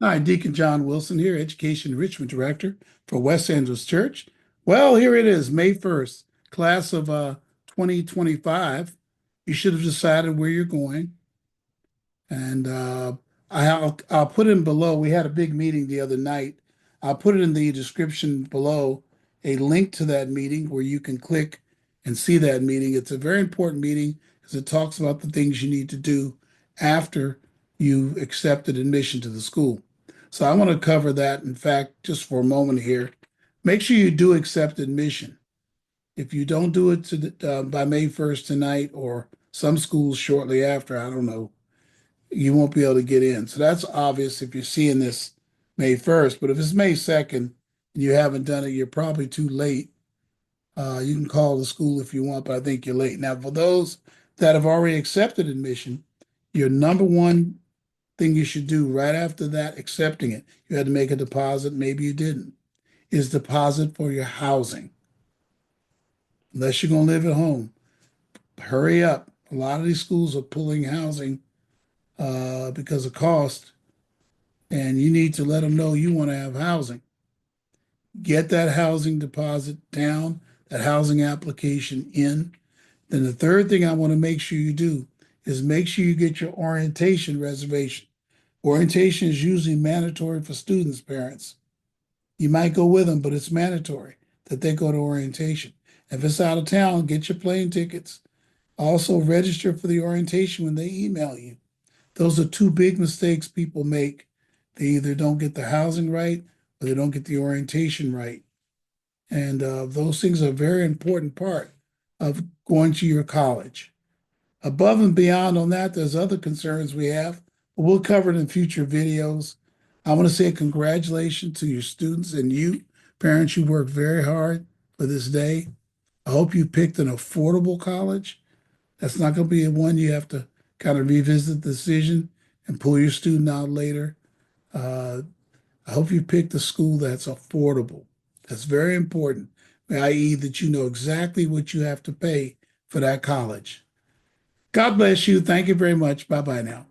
Hi, Deacon John Wilson here, Education Enrichment Director for West Angeles Church. Well, here it is, May 1st, class of 2025. You should have decided where you're going. And I'll put in below, we had a big meeting the other night. I'll put it in the description below, a link to that meeting where you can click and see that meeting. It's a very important meeting because it talks about the things you need to do after you accepted admission to the school. So I want to cover that. In fact, just for a moment here, make sure you do accept admission. If you don't do it by May 1st tonight, or some schools shortly after, I don't know, you won't be able to get in. So that's obvious if you're seeing this May 1st. But if it's May 2nd and you haven't done it, you're probably too late. You can call the school if you want, but I think you're late. Now, for those that have already accepted admission, your number one thing you should do right after that, accepting it, you had to make a deposit, maybe you didn't, is deposit for your housing. Unless you're going to live at home, hurry up. A lot of these schools are pulling housing because of cost, and you need to let them know you want to have housing. Get that housing deposit down, that housing application in. Then the third thing I want to make sure you do is make sure you get your orientation reservation. Orientation is usually mandatory for students, parents. You might go with them, but it's mandatory that they go to orientation. If it's out of town, get your plane tickets. Also, register for the orientation when they email you. Those are two big mistakes people make. They either don't get the housing right or they don't get the orientation right. And those things are a very important part of going to your college. Above and beyond on that, there's other concerns we have, but we'll cover it in future videos. I want to say congratulations to your students and you, parents. You worked very hard for this day. I hope you picked an affordable college. That's not going to be one you have to kind of revisit the decision and pull your student out later. Uh, I hope you picked a school that's affordable. That's very important, i.e., that you know exactly what you have to pay for that college. God bless you. Thank you very much. Bye bye now.